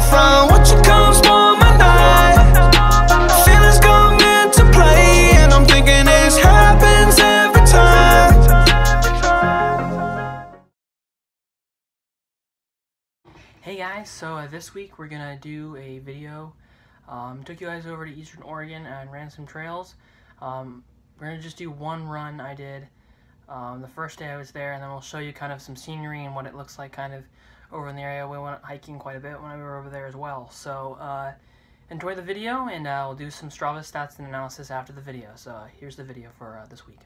from what you come for my night. Feelings come into play, and I'm thinking this happens every time. Hey guys, so this week we're gonna do a video. Took you guys over to Eastern Oregon and ran some trails. We're gonna just do one run I did the first day I was there, and then we'll show you kind of some scenery and what it looks like kind of over in the area. We went hiking quite a bit when we were over there as well. So enjoy the video, and we'll do some Strava stats and analysis after the video. So here's the video for this week.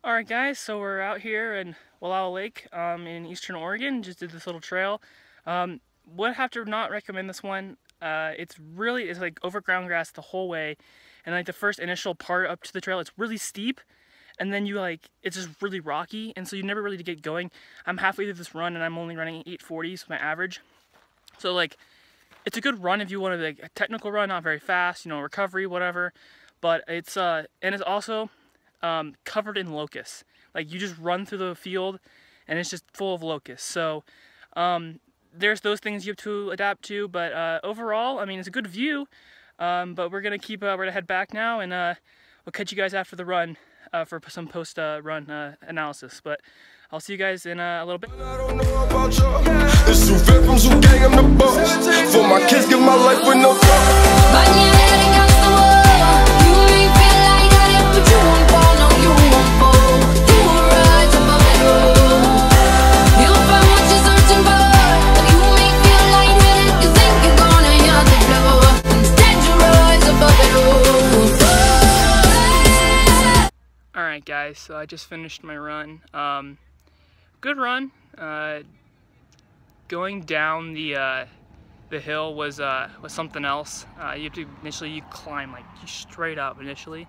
Alright guys, so we're out here in Wallowa Lake in Eastern Oregon. Just did this little trail. Would have to not recommend this one. It's like over ground grass the whole way, and like the first initial part up to the trail, it's really steep, and then it's just really rocky, and so you never really get going. I'm halfway through this run and I'm only running 840s, my average. So like, it's a good run if you want to, like, a technical run, not very fast, you know, recovery, whatever. But it's and it's also covered in locusts. Like, you just run through the field and it's just full of locusts. So there's those things you have to adapt to, but overall, I mean, it's a good view. But we're gonna head back now, and we'll catch you guys after the run for some post run analysis. But I'll see you guys in a little bit. I don't know about y'all. It's who victims who gang I'm the boss. For my kids, give my life with no thought. Alright guys, so I just finished my run. Good run. Going down the hill was something else. You have to initially climb like straight up initially.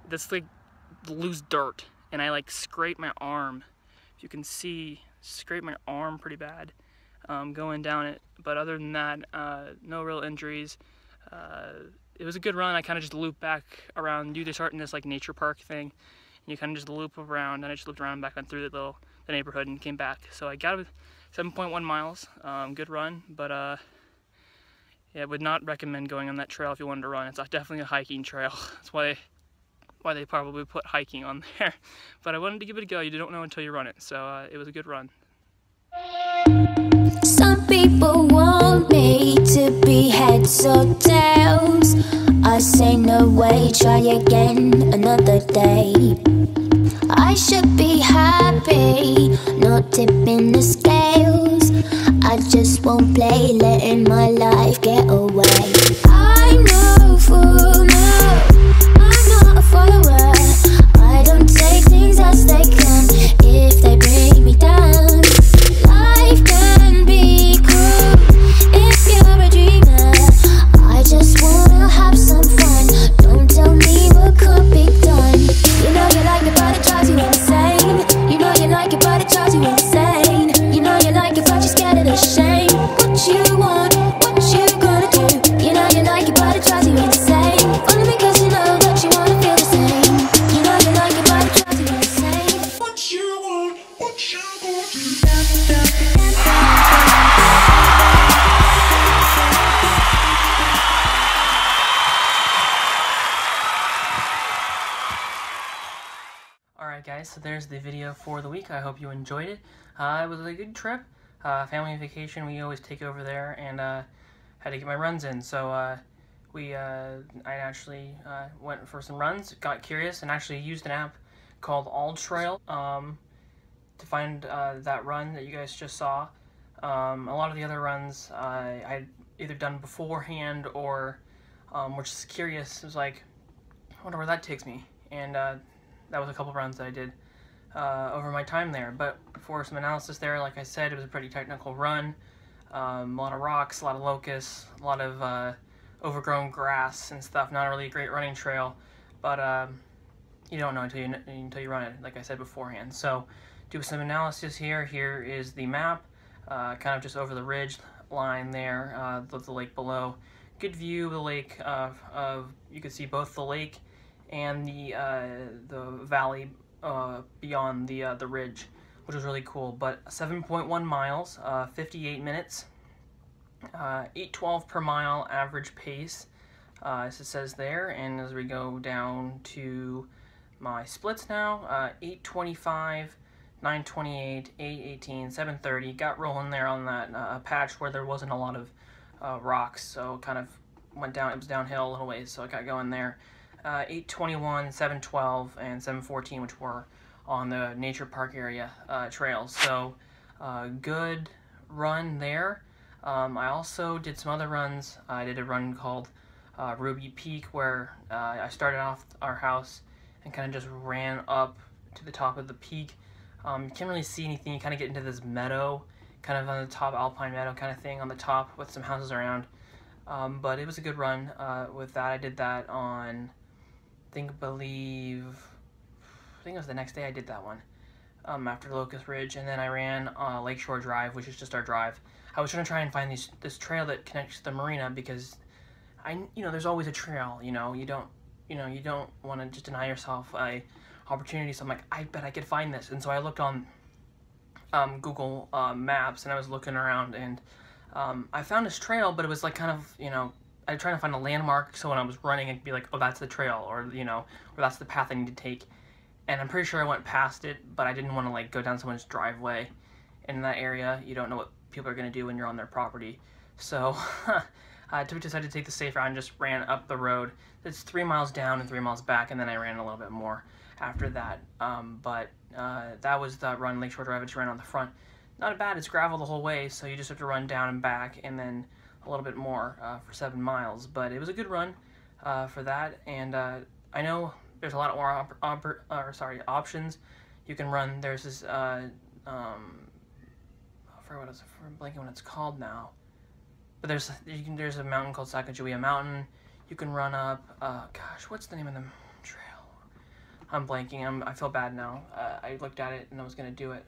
That's like loose dirt, and I like scraped my arm. If you can see, scraped my arm pretty bad going down it. But other than that, no real injuries. It was a good run. I kind of just looped back around. You start in this like nature park thing, and you kind of just loop around, and I just looped around back on through the neighborhood and came back. So I got 7.1 miles. Good run, but yeah, I would not recommend going on that trail if you wanted to run. It's definitely a hiking trail. That's why they probably put hiking on there. But I wanted to give it a go. You don't know until you run it. So it was a good run. Some people want me to be heads or tails. I say no way, try again another day. I should be happy, not tipping the scales. I just won't play, letting my life get away. I'm no fool, no, I'm not a follower. I don't take things as they come, if they bring me down. Life can be cruel if you're a dreamer. I just wanna have some fun, don't tell me what could be done. You know you like it, but it drives you insane. You know you like it, but it drives you insane. You know you like it, but you're scared of the shame. What you want, what you gonna do? You Alright guys, so there's the video for the week. I hope you enjoyed it. It was a good trip. Family vacation, we always take over there, and had to get my runs in. So I actually went for some runs, got curious, and actually used an app called All Trail to find that run that you guys just saw. A lot of the other runs I'd either done beforehand or were just curious. It was like, I wonder where that takes me. And that was a couple runs that I did over my time there. But for some analysis there, like I said, it was a pretty technical run. A lot of rocks, a lot of locusts, a lot of overgrown grass and stuff. Not really a great running trail, but you don't know until you run it, like I said beforehand. So do some analysis here. Here is the map, kind of just over the ridge line there, the lake below. Good view of the lake. You can see both the lake and the valley beyond the ridge, which was really cool. But 7.1 miles, 58 minutes, 8:12 per mile average pace, as it says there. And as we go down to my splits now, 8:25, 9:28, 8:18, 7:30. Got rolling there on that patch where there wasn't a lot of rocks, so kind of went down. It was downhill a little ways, so I got going there. 8:21, 7:12, and 7:14, which were on the nature park area trails. So good run there. I also did some other runs. I did a run called Ruby Peak, where I started off our house and kind of just ran up to the top of the peak. You can't really see anything. You kind of get into this meadow, kind of on the top, alpine meadow kind of thing on the top with some houses around. But it was a good run with that. I did that on, I think it was the next day I did that one, after Locust Ridge, and then I ran Lakeshore Drive, which is just our drive. I was trying to try and find this trail that connects to the marina, because there's always a trail. You don't want to just deny yourself a opportunity. So I'm like, I bet I could find this, and so I looked on Google Maps, and I was looking around, and I found this trail, but it was like kind of, I was trying to find a landmark, so when I was running, I'd be like, oh, that's the trail, or that's the path I need to take. And I'm pretty sure I went past it, but I didn't want to like go down someone's driveway. In that area, you don't know what people are going to do when you're on their property. So I decided to take the safe route and just ran up the road. It's 3 miles down and 3 miles back, and then I ran a little bit more after that. But that was the run, Lakeshore Drive. I just ran on the front. Not bad. It's gravel the whole way, so you just have to run down and back, and then a little bit more for 7 miles. But it was a good run for that, and I know there's a lot more options you can run. There's this I forget I'm blanking what it's called now, but there's a mountain called Sacagawea Mountain. You can run up. Gosh, what's the name of the trail? I'm blanking. I feel bad now. I looked at it and I was gonna do it.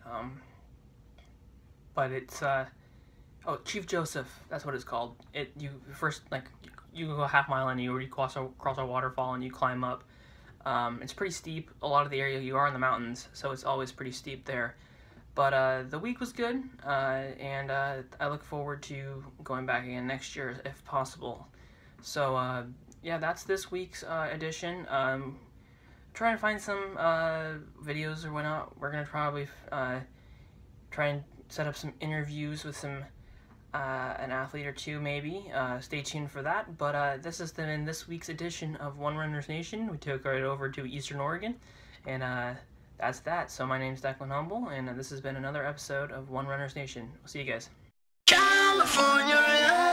But it's Chief Joseph. That's what it's called. You first you go a half mile and you cross a waterfall and you climb up. It's pretty steep. A lot of the area you are in the mountains, so it's always pretty steep there. But the week was good, and I look forward to going back again next year if possible. So yeah, that's this week's edition. Trying to find some videos or whatnot. We're gonna probably try and set up some interviews with an athlete or two, maybe. Stay tuned for that. But this has been this week's edition of One Runners Nation. We took right over to Eastern Oregon, and that's that. So my name's Declan Humble, and this has been another episode of One Runners Nation. We'll see you guys. California.